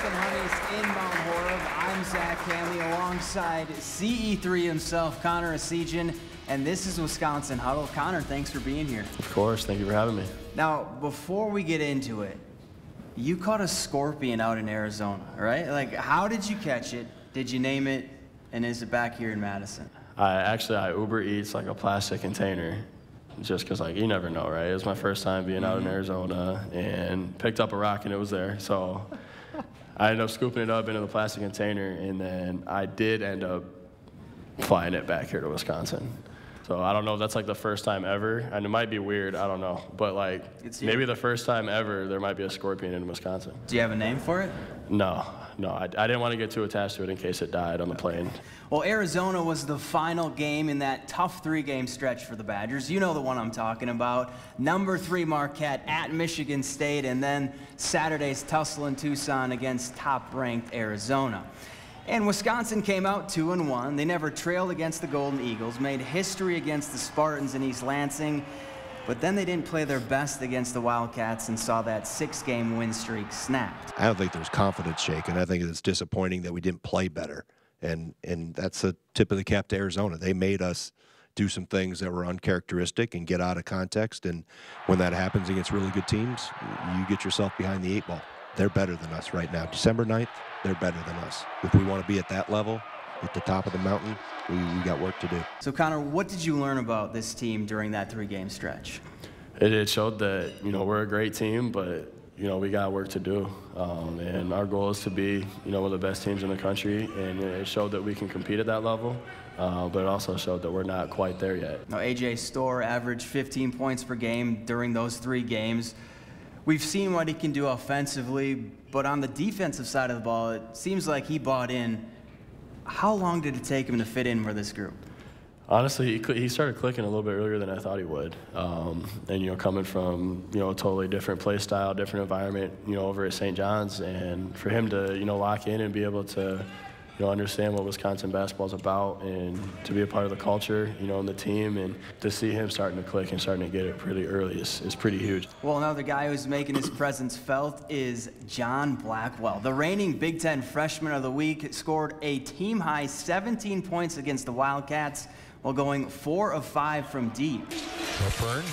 Bucking Honeys in Mount Horeb. I'm Zach Cammy alongside CE3 himself, Connor Asijan, and this is Wisconsin Huddle. Connor, thanks for being here. Of course, thank you for having me. Now, before we get into it, you caught a scorpion out in Arizona, right? Like, how did you catch it? Did you name it? And is it back here in Madison? I Uber Eats like a plastic container, just because like you never know, right? It was my first time being out in Arizona, and picked up a rock and it was there. So I ended up scooping it up into the plastic container, and then I did end up flying it back here to Wisconsin. So I don't know if that's like the first time ever, and it might be weird, I don't know. But like maybe the first time ever there might be a scorpion in Wisconsin. Do you have a name for it? No, I didn't want to get too attached to it in case it died on the plane. Well, Arizona was the final game in that tough three-game stretch for the Badgers. You know the one I'm talking about. Number 3 Marquette at Michigan State, and then Saturday's tussle in Tucson against top-ranked Arizona. And Wisconsin came out 2-1. They never trailed against the Golden Eagles, made history against the Spartans in East Lansing, but then they didn't play their best against the Wildcats and saw that 6-game win streak snapped. I don't think there's confidence shaken. I think it's disappointing that we didn't play better. And that's a tip of the cap to Arizona. They made us do some things that were uncharacteristic and get out of context. And when that happens against really good teams, you get yourself behind the 8 ball. They're better than us right now. December 9th, they're better than us. If we want to be at that level, at the top of the mountain, we got work to do. So, Connor, what did you learn about this team during that 3-game stretch? It showed that, we're a great team, but, we got work to do. And our goal is to be, one of the best teams in the country. And it showed that we can compete at that level, but it also showed that we're not quite there yet. Now, A.J. Storr averaged 15 points per game during those 3 games. We've seen what he can do offensively, but on the defensive side of the ball, it seems like he bought in. How long did it take him to fit in for this group? Honestly, he started clicking a little bit earlier than I thought he would. And, coming from, a totally different play style, different environment, over at St. John's, and for him to, lock in and be able to, understand what Wisconsin basketball is about and to be a part of the culture, and the team, and to see him starting to click and starting to get it pretty early is pretty huge. Well, another guy who's making his presence felt is John Blackwell. The reigning Big Ten Freshman of the Week scored a team-high 17 points against the Wildcats while going 4 of 5 from deep. Hepburn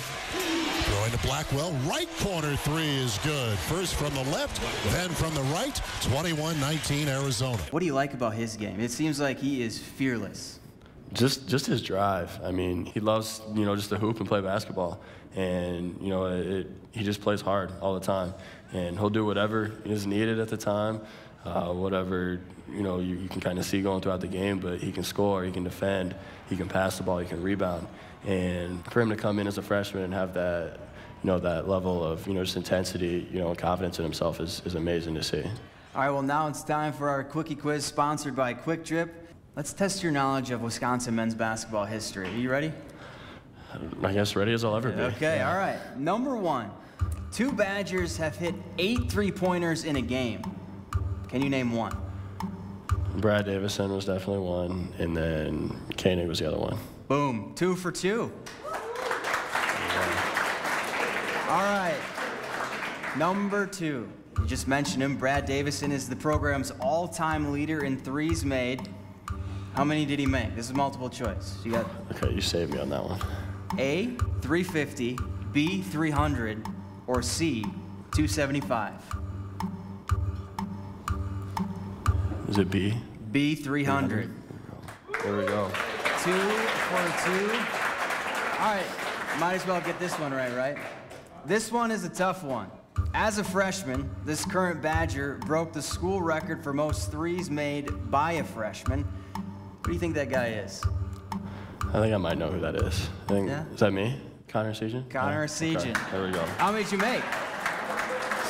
throwing to Blackwell. Right corner 3 is good. First from the left, then from the right. 21-19 Arizona. What do you like about his game? It seems like he is fearless. Just his drive. I mean, he loves, just to hoop and play basketball. And, he just plays hard all the time. And he'll do whatever is needed at the time, whatever, you can kind of see going throughout the game, but he can score, he can defend, he can pass the ball, he can rebound. And for him to come in as a freshman and have that, that level of, just intensity, and confidence in himself is amazing to see. All right, well, now it's time for our Quickie Quiz sponsored by Quick Trip. Let's test your knowledge of Wisconsin men's basketball history. Are you ready? I guess ready as I'll ever be. Okay, all right. Number 1, 2 Badgers have hit 8 3-pointers in a game. Can you name one? Brad Davison was definitely one, and then Koenig was the other one. Boom, 2 for 2. All right, number 2. You just mentioned him. Brad Davison is the program's all-time leader in threes made. How many did he make? This is multiple choice. You got Okay, you saved me on that one. A, 350, B, 300, or C, 275. Is it B? B, 300. There we go. 2 for 2. All right, might as well get this one right? This one is a tough one. As a freshman, this current Badger broke the school record for most threes made by a freshman. Who do you think that guy is? I think I might know who that is. Yeah? Is that me? Connor Asijan? Connor Asijan. Okay, there we go. How many did you make?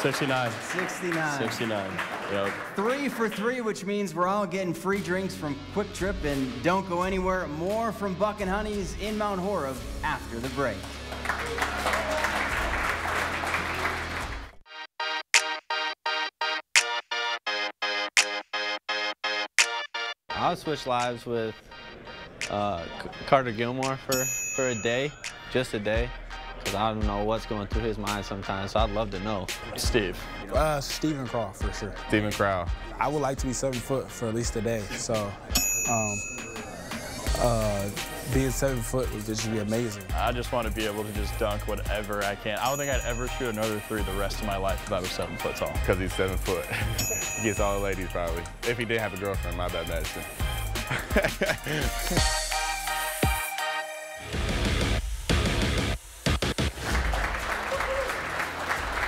69. 69. 69. Yep. 3 for 3, which means we're all getting free drinks from Quick Trip, and don't go anywhere. More from Bucking Honeys in Mount Horeb after the break. I'll switch lives with Carter Gilmore for a day, just a day. because I don't know what's going through his mind sometimes, so I'd love to know. Steve. Stephen Crow, for sure. Stephen Crow. I would like to be 7 foot for at least a day, so being 7 foot would just be amazing. I just want to be able to just dunk whatever I can. I don't think I'd ever shoot another three the rest of my life if I was 7 foot tall. Because he's 7 foot. He gets all the ladies, probably. If he didn't have a girlfriend, my bad, Madison.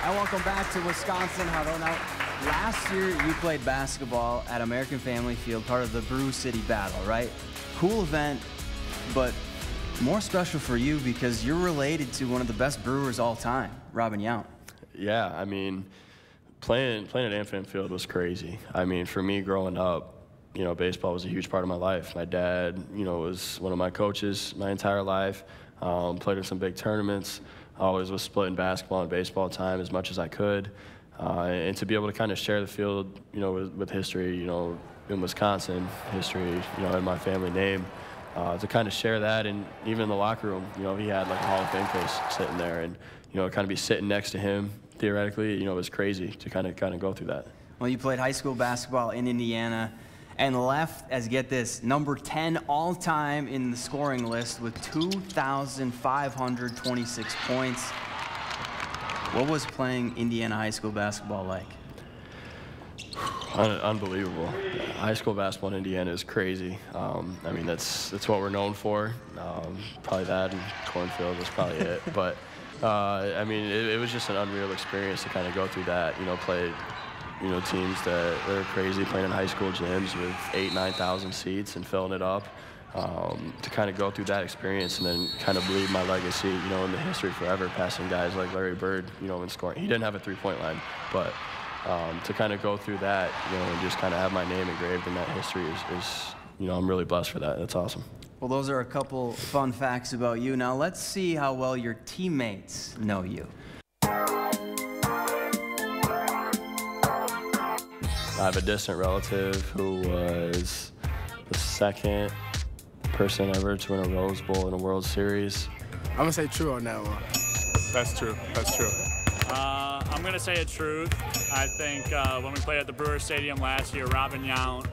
And welcome back to Wisconsin Huddle. Now, last year you played basketball at American Family Field, part of the Brew City Battle, right? Cool event, but more special for you because you're related to one of the best brewers all time, Robin Yount. Yeah, I mean, playing at AmFam Field was crazy. I mean, for me growing up, you know, baseball was a huge part of my life. My dad, you know, was one of my coaches my entire life. Played in some big tournaments. Always was splitting basketball and baseball time as much as I could. And to be able to kind of share the field, you know, with history, you know, in Wisconsin, history, you know, in my family name, to kind of share that. And even in the locker room, you know, he had like a Hall of Fame case sitting there, and, you know, kind of be sitting next to him, theoretically, you know, it was crazy to kind of go through that. Well, you played high school basketball in Indiana and left as, get this, number 10 all-time in the scoring list with 2,526 points. What was playing Indiana high school basketball like? Unbelievable. High school basketball in Indiana is crazy. I mean, that's what we're known for. Probably that and cornfield was probably it. But, I mean, it was just an unreal experience to kind of go through that, you know, play, you know, teams that are crazy, playing in high school gyms with 8,000, 9,000 seats and filling it up. To kind of go through that experience and then kind of leave my legacy, you know, in the history forever, passing guys like Larry Bird, you know, in scoring. He didn't have a three-point line, but to kind of go through that, you know, and just kind of have my name engraved in that history is, you know, I'm really blessed for that. That's awesome. Well, those are a couple fun facts about you. Now let's see how well your teammates know you. I have a distant relative who was the second person ever to win a Rose Bowl in a World Series. I'm going to say true on that one. That's true. That's true. I'm going to say a truth. I think when we played at the Brewer Stadium last year, Robin Yount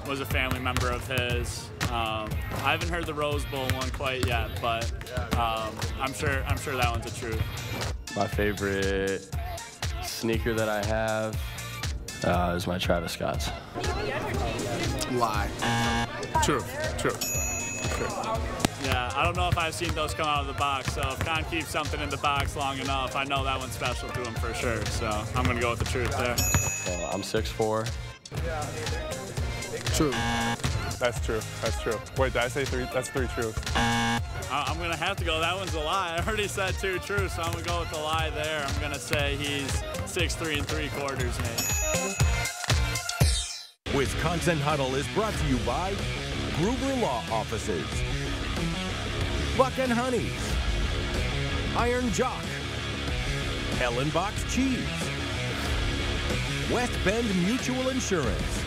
was a family member of his. I haven't heard the Rose Bowl one quite yet, but I'm sure that one's a truth. My favorite sneaker that I have is my Travis Scott's. Lie. True. Yeah, I don't know if I've seen those come out of the box, so if Con keeps something in the box long enough, I know that one's special to him for sure, so I'm going to go with the truth there. I'm 6'4". True. That's true. That's true. Wait, did I say three? That's 3 truths. I'm going to have to go. That one's a lie. I already said 2 truths, so I'm going to go with the lie there. I'm going to say he's 6'3 3/4", Nate. Wisconsin Huddle is brought to you by Gruber Law Offices, Buck and Honey's, Iron Jock, Ellenbox Cheese, West Bend Mutual Insurance,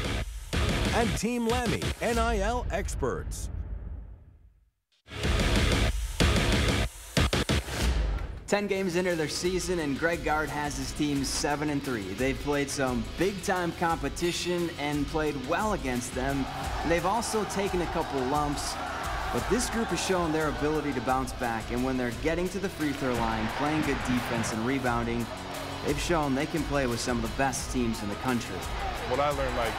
and Team Lammy, NIL experts. 10 games into their season, and Greg Gard has his team 7-3. They've played some big-time competition and played well against them. And they've also taken a couple lumps, but this group has shown their ability to bounce back. And when they're getting to the free throw line, playing good defense and rebounding, they've shown they can play with some of the best teams in the country. What I learned, like,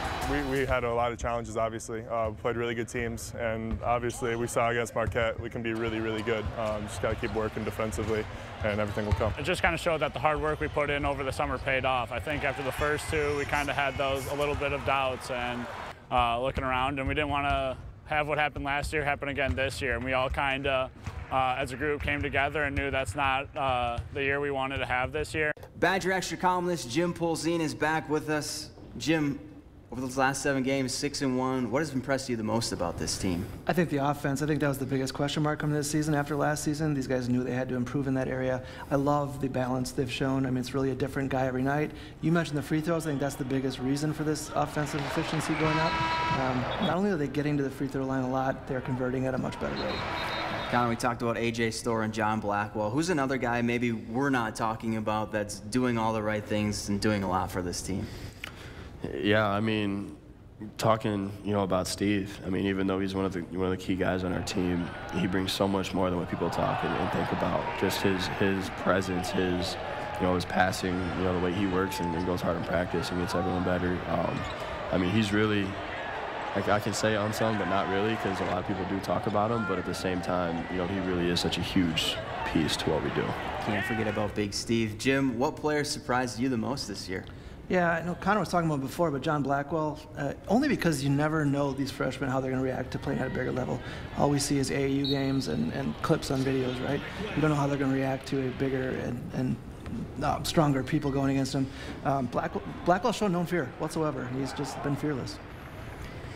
we had a lot of challenges, obviously. We played really good teams, and obviously we saw against Marquette we can be really, really good. Just got to keep working defensively, and everything will come. It just kind of showed that the hard work we put in over the summer paid off. I think after the first 2, we kind of had a little bit of doubts and looking around, and we didn't want to have what happened last year happen again this year. And we all kind of, as a group, came together and knew that's not the year we wanted to have this year. Badger Extra columnist Jim Polzin is back with us. Jim, over those last 7 games, 6-1, what has impressed you the most about this team? I think the offense. I think that was the biggest question mark coming this season. After last season, these guys knew they had to improve in that area. I love the balance they've shown. I mean, it's really a different guy every night. You mentioned the free throws. I think that's the biggest reason for this offensive efficiency going up. Not only are they getting to the free throw line a lot, they're converting at a much better rate. Connor, we talked about A.J. Storr and John Blackwell. Who's another guy maybe we're not talking about that's doing all the right things and doing a lot for this team? Yeah, I mean, talking, about Steve. I mean, even though he's one of the key guys on our team, he brings so much more than what people talk and think about. Just his presence, his passing, the way he works and goes hard in practice and gets everyone better. I mean, he's really, I can say unsung, but not really, because a lot of people do talk about him. But at the same time, he really is such a huge piece to what we do. Can't forget about Big Steve. Jim, what player surprised you the most this year? Yeah, I know Connor was talking about before, but John Blackwell, only because you never know these freshmen how they're going to react to playing at a bigger level. All we see is AAU games and clips on videos, right? You don't know how they're going to react to a bigger and stronger people going against him. Blackwell showed no fear whatsoever. He's just been fearless.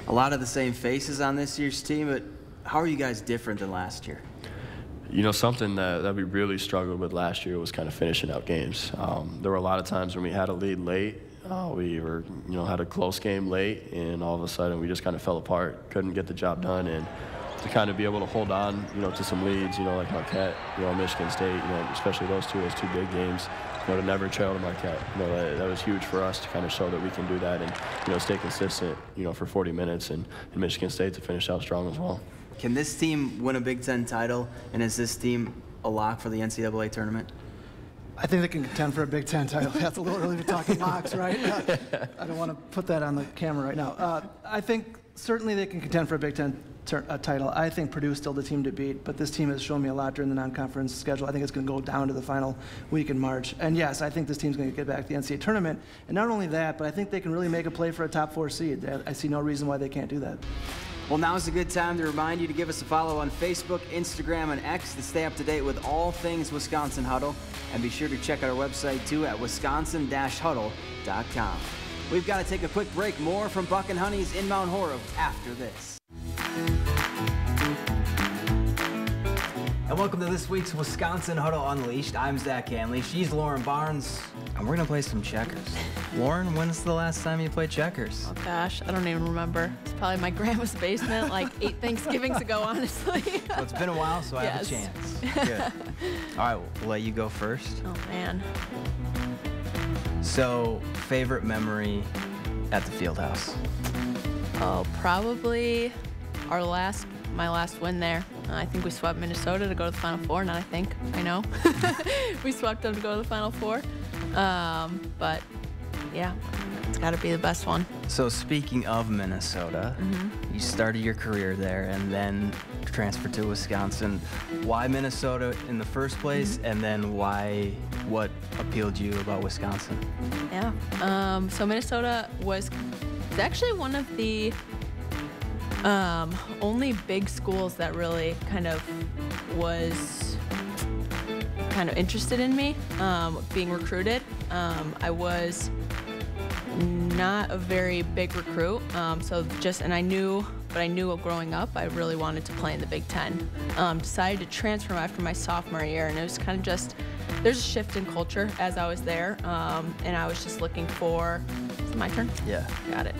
A lot of the same faces on this year's team, but how are you guys different than last year? Something that we really struggled with last year was kind of finishing out games. There were a lot of times when we had a lead late, we were, had a close game late, and all of a sudden we just kind of fell apart, couldn't get the job done, and to kind of be able to hold on, to some leads, like Marquette, Michigan State, especially those two big games, to never trail to Marquette. That was huge for us to kind of show that we can do that and, stay consistent, for 40 minutes, and Michigan State to finish out strong as well. Can this team win a Big Ten title, and is this team a lock for the NCAA tournament? I think they can contend for a Big Ten title. That's a little early to talking locks, right? I don't want to put that on the camera right now. I think certainly they can contend for a Big Ten title. I think Purdue's still the team to beat, but this team has shown me a lot during the non-conference schedule. I think it's going to go down to the final week in March. And yes, I think this team's going to get back to the NCAA tournament. And not only that, but I think they can really make a play for a top 4 seed. I see no reason why they can't do that. Well, now's a good time to remind you to give us a follow on Facebook, Instagram, and X to stay up to date with all things Wisconsin Huddle. And be sure to check out our website, too, at wisconsin-huddle.com. We've got to take a quick break. More from Buck and Honey's in Mount Horeb after this. And welcome to this week's Wisconsin Huddle Unleashed. I'm Zach Hanley. She's Lauren Barnes, and we're going to play some checkers. Lauren, when's the last time you played checkers? Oh, gosh, I don't even remember. It's probably my grandma's basement, like 8 Thanksgivings ago, honestly. Well, it's been a while, so yes. I have a chance. Good. All right, we'll let you go first. Oh, man. So, favorite memory at the field house? Oh, probably my last win there. I think we swept Minnesota to go to the Final Four, not I think, I know. We swept them to go to the Final Four. But, yeah, it's got to be the best one. So speaking of Minnesota, you started your career there and then transferred to Wisconsin. Why Minnesota in the first place, and then what appealed you about Wisconsin? Yeah, so Minnesota was actually one of the only big schools that really kind of was interested in me being recruited. I was not a very big recruit, and I knew growing up I really wanted to play in the Big Ten. Decided to transfer after my sophomore year, and it was kind of just, there's a shift in culture as I was there, and I was just looking for, is it my turn? Yeah. Got it.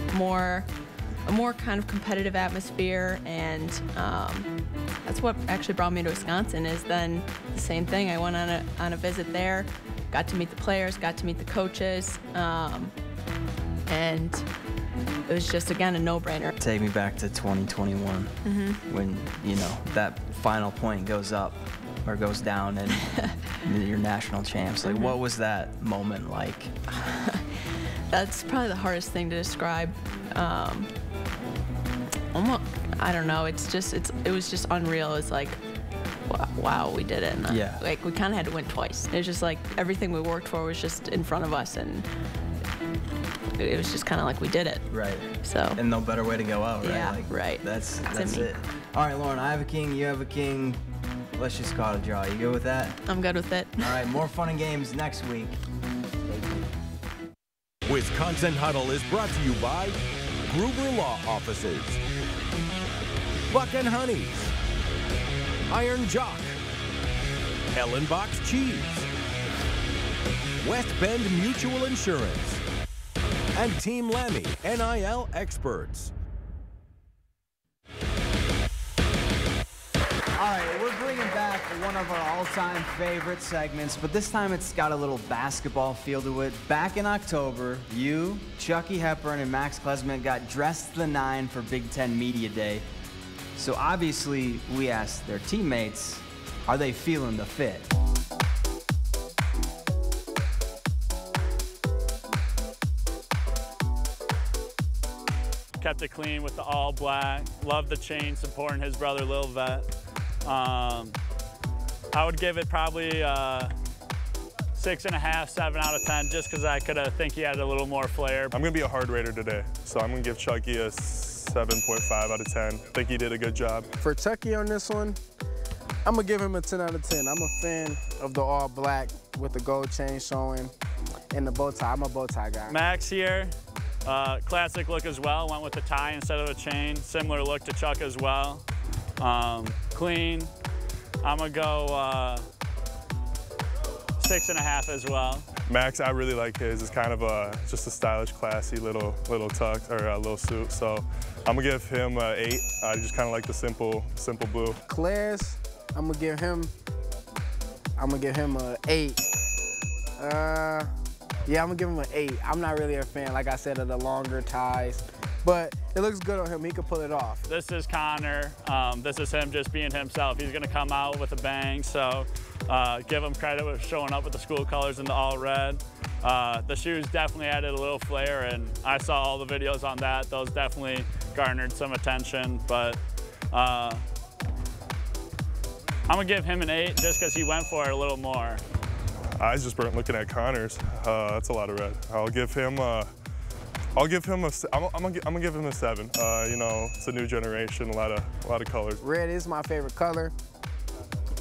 A more kind of competitive atmosphere, and that's what actually brought me to Wisconsin. Is then the same thing. I went on a visit there, got to meet the players, got to meet the coaches, and it was just, again, a no-brainer. Take me back to 2021 when, that final point goes up or goes down and you're national champs. Like, what was that moment like? That's probably the hardest thing to describe. Almost, I don't know. It was just unreal. It's like, wow, we did it. And like, we kind of had to win twice. It was just like everything we worked for was just in front of us, and it was just kind of like we did it. Right. So. And no better way to go out, right? Yeah. Like, right. That's it. All right, Lauren. I have a king. You have a king. Let's just call it a draw. You good with that? I'm good with it. All right. More fun and games next week. Wisconsin Huddle is brought to you by Gruber Law Offices, Buck and Honey's, Iron Jock, Ellen Box Cheese, West Bend Mutual Insurance, and Team Lemmy, NIL experts. All right, we're bringing back one of our all-time favorite segments, but this time it's got a little basketball feel to it. Back in October, you, Chucky Hepburn, and Max Klesman got dressed to the nine for Big Ten Media Day. So obviously, we asked their teammates, are they feeling the fit? Kept it clean with the all black. Loved the chain, supporting his brother Lil Vet. I would give it probably 6.5, 7 out of 10, just because I think he had a little more flair. I'm gonna be a hard rater today, so I'm gonna give Chucky a 7.5 out of 10. I think he did a good job. For Chucky on this one, I'm gonna give him a 10 out of 10. I'm a fan of the all black with the gold chain showing and the bow tie. I'm a bow tie guy. Max here, classic look as well. Went with the tie instead of a chain. Similar look to Chuck as well. Clean. I'm gonna go 6.5 as well. Max, I really like his. It's kind of just a stylish, classy little tux or a little suit. So I'm gonna give him an 8. I just kind of like the simple blue. Class, I'm gonna give him an 8. Yeah, I'm gonna give him an 8. I'm not really a fan, like I said, of the longer ties, but it looks good on him. He can pull it off. This is Connor. This is him just being himself. He's gonna come out with a bang, so give him credit with showing up with the school colors in the all red. The shoes definitely added a little flair, and I saw all the videos on that. Those definitely garnered some attention, but I'm gonna give him an 8 just because he went for it a little more. Eyes just burnt looking at Connor's. That's a lot of red. I'm gonna give him a 7. You know, it's a new generation, a lot of colors. Red is my favorite color.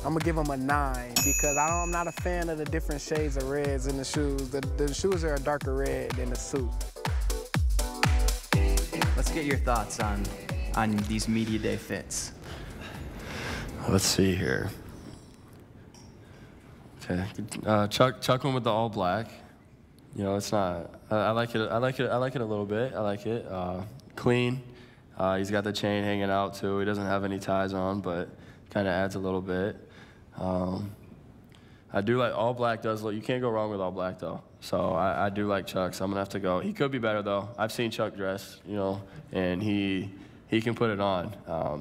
I'm gonna give him a 9 because I'm not a fan of the different shades of reds in the shoes. The shoes are a darker red than the suit. Let's get your thoughts on these Media Day fits. Let's see here. Okay, Chuck went with the all black. You know, it's not. I like it. I like it a little bit. I like it. Clean. He's got the chain hanging out too. He doesn't have any ties on, but kind of adds a little bit. I do like all black. Does look. You can't go wrong with all black though. So I do like Chuck. So I'm gonna have to go. He could be better though. I've seen Chuck dress, you know, and he can put it on.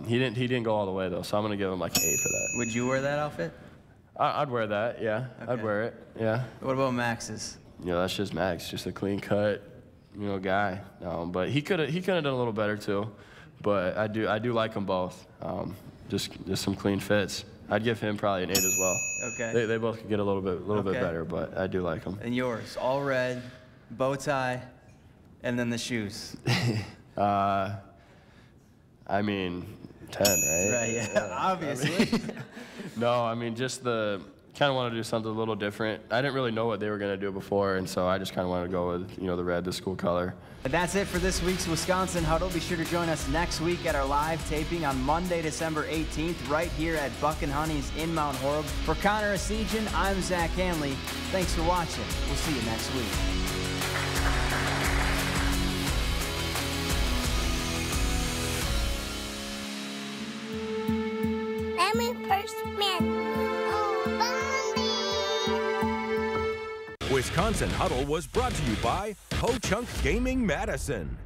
He didn't go all the way though. So I'm gonna give him like an 8 for that. Would you wear that outfit? I'd wear that. Yeah, okay. I'd wear it. Yeah. What about Max's? You know, that's just Max, just a clean cut, you know, guy. But he could have done a little better too. But I do like them both. Just some clean fits. I'd give him probably an 8 as well. Okay. They both could get a little bit better, but I do like them. And yours, all red, bow tie, and then the shoes. I mean, 10, right? Right. Yeah. Obviously. No, I mean just the. Kind of want to do something a little different. I didn't really know what they were going to do before, and so I just kind of wanted to go with, you know, the red, the school color. And that's it for this week's Wisconsin Huddle. Be sure to join us next week at our live taping on Monday, December 18th, right here at Buck and Honey's in Mount Horeb. For Connor Asijian, I'm Zach Hanley. Thanks for watching. We'll see you next week. Wisconsin Huddle was brought to you by Ho Chunk Gaming Madison.